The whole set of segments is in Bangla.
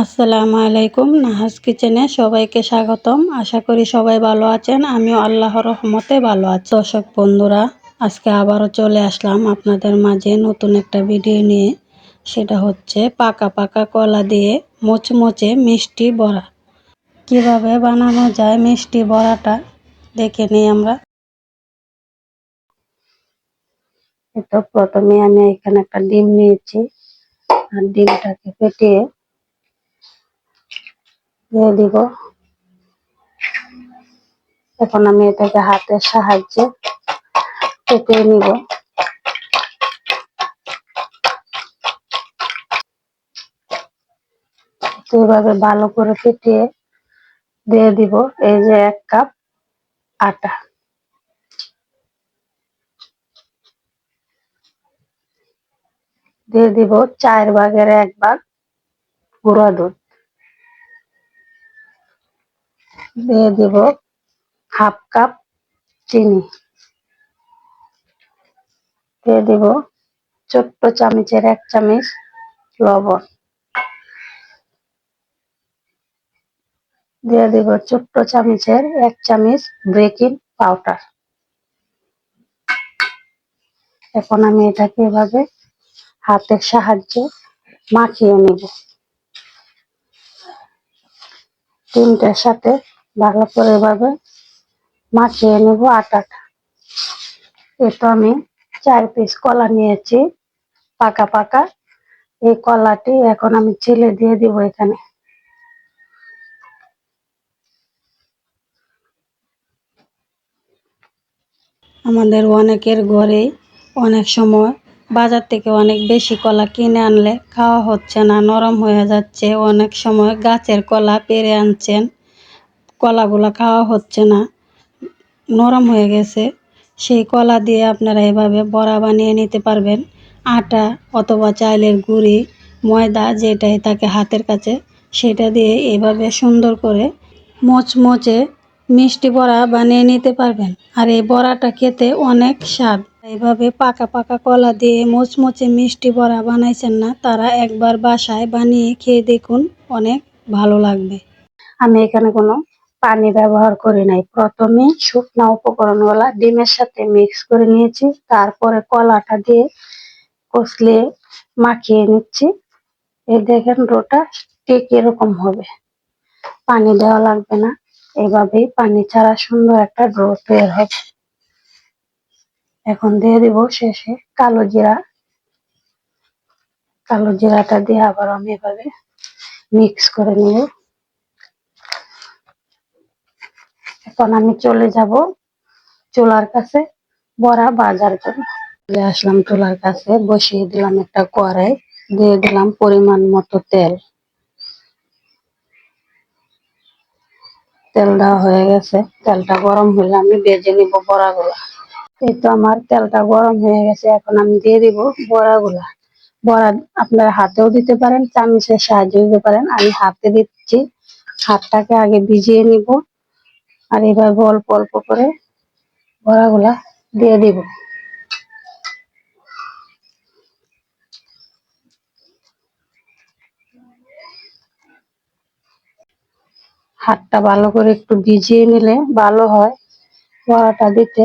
আসসালামু আলাইকুম। নাহাস কিচেনে সবাইকে স্বাগতম। আশা করি সবাই ভালো আছেন। আমিও আল্লাহর রহমতে ভালো আছি। দর্শক বন্ধুরা, আজকে আবারও চলে আসলাম আপনাদের মাঝে নতুন একটা ভিডিও নিয়ে। সেটা হচ্ছে পাকা পাকা কলা দিয়ে মোচমোচে মিষ্টি বড়া। কিভাবে বানানো যায় মিষ্টি বড়াটা দেখে নিই আমরা। তো প্রথমে আমি এখানে একটা ডিম নিয়েছি, আর ডিমটাকে ফেটিয়ে দিয়ে দিব। এখন আমি এটাকে হাতের সাহায্যে ফেটিয়ে নিব। তো এভাবে ভালো করে ফেটিয়ে দিয়ে দিব এই যে 1 কাপ আটা, দিয়ে দিব 4/1 ভাগ গুঁড়া দুধ, দিয়ে দিব 1/2 কাপ চিনি, দিয়ে দিব ছোট্ট চামচের 1 চামচ লবণ, দিয়ে দিব ছোট্ট চামচের 1 চামচ বেকিং পাউডার। এখন আমি এটাকে এভাবে হাতের সাহায্যে মাখিয়ে নিব ডিমটার সাথে। ভালো করে এভাবে মাখিয়ে নেব আটাটা। তো আমি 4 পিস কলা নিয়েছি পাকা পাকা। এই কলাটি এখন আমি ছিলে দিয়ে দিব এখানে। আমাদের অনেকের ঘরে অনেক সময় বাজার থেকে অনেক বেশি কলা কিনে আনলে খাওয়া হচ্ছে না, নরম হয়ে যাচ্ছে। অনেক সময় গাছের কলা পেড়ে আনছেন, কলাগুলা খাওয়া হচ্ছে না, নরম হয়ে গেছে। সেই কলা দিয়ে আপনারা এভাবে বড়া বানিয়ে নিতে পারবেন। আটা অথবা চালের গুঁড়ি, ময়দা যেটাই থাকে হাতের কাছে, সেটা দিয়ে এভাবে সুন্দর করে মোচমোচে মিষ্টি বড়া বানিয়ে নিতে পারবেন। আর এই বড়াটা খেতে অনেক স্বাদ। এইভাবে পাকা পাকা কলা দিয়ে মোচমোচে মিষ্টি বড়া বানাইছেন না, তারা একবার বাসায় বানিয়ে খেয়ে দেখুন, অনেক ভালো লাগবে। আমি এখানে কোনো পানি ব্যবহার করি নাই। প্রথমে শুকনো উপকরণগুলা ডিমের সাথে মিক্স করে নিয়েছি, তারপরে কলাটা দিয়ে কষলে মাখিয়ে নিচ্ছি। এই দেখেন ডোটা ঠিক এরকম হবে, পানি দেওয়া লাগবে না। এভাবেই পানি ছাড়া সুন্দর একটা ডো তৈরি হবে। এখন দিয়ে দিব শেষে কালো জিরা। কালো জিরাটা দিয়ে আবার আমি এভাবে মিক্স করে নিব। এখন আমি চলে যাব চুলার কাছে বড়া ভাজার জন্য। চলে আসলাম চুলার কাছে, বসিয়ে দিলাম একটা কড়াই, দিয়ে দিলাম পরিমাণ মতো তেল। তেল দেওয়া হয়ে গেছে, তেলটা গরম হলে আমি ভেজে নিব বড়াগুলা। এই তো আমার তেলটা গরম হয়ে গেছে, এখন আমি দিয়ে দিব বড়াগুলা। বড়া আপনারা হাতেও দিতে পারেন, চামচের সাহায্যে দিতে পারেন। আমি হাতে দিচ্ছি। হাতটাকে আগে ভিজিয়ে নিব, আর এভাবে অল্প অল্প করে বড়াগুলা দিয়ে দিব। হাতটা ভালো করে একটু ভিজিয়ে নিলে ভালো হয়, বড়াটা দিতে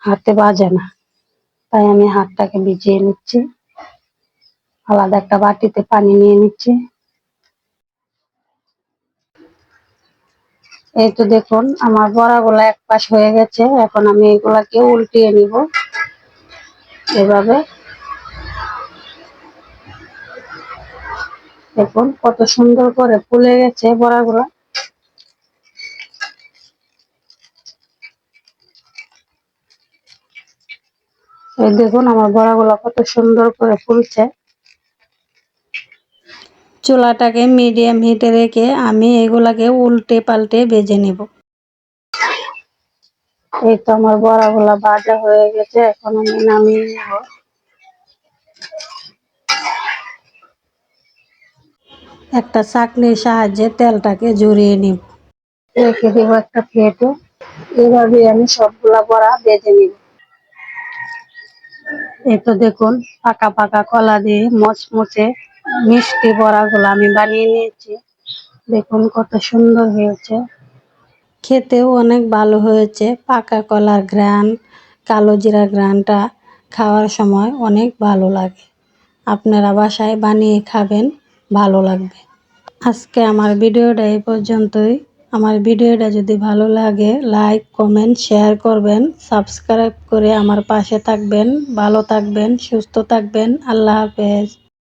হাতে বাজে না। তাই আমি হাতটাকে ভিজিয়ে নিচ্ছি। আলাদা একটা বাটিতে পানি নিয়ে নিচ্ছি। এই তো দেখুন আমার বড়াগুলা এক পাশ হয়ে গেছে। এখন আমি এগুলাকে উল্টিয়ে নিব এভাবে। দেখুন কত সুন্দর করে ফুলে গেছে বড়াগুলা। এই দেখুন আমার বড়াগুলা কত সুন্দর করে ফুলছে। চুলাটাকে মিডিয়াম হিটে রেখে আমি এগুলাকে উল্টে পাল্টে ভেজে নেব। এই তো আমার বড়াগুলা ভাজা হয়ে গেছে, এখন আমি নামিয়ে নেব। একটা চাকনির সাহায্যে তেলটাকে ঝরিয়ে নিব, রেখে দেব একটা প্লেটে। এইভাবে আমি সবগুলা বড়া ভেজে নিব। এই তো দেখুন পাকা পাকা কলা দিয়ে মচমচে মিষ্টি বড়াগুলো আমি বানিয়ে নিয়েছি। দেখুন কত সুন্দর হয়েছে, খেতেও অনেক ভালো হয়েছে। পাকা কলার ঘ্রাণ, কালো জিরা ঘ্রাণটা খাওয়ার সময় অনেক ভালো লাগে। আপনারা বাসায় বানিয়ে খাবেন, ভালো লাগবে। আজকে আমার ভিডিওটা এই পর্যন্তই। আমার ভিডিওটা যদি ভালো লাগে লাইক, কমেন্ট, শেয়ার করবেন, সাবস্ক্রাইব করে আমার পাশে থাকবেন। ভালো থাকবেন, সুস্থ থাকবেন। আল্লাহ হাফেজ।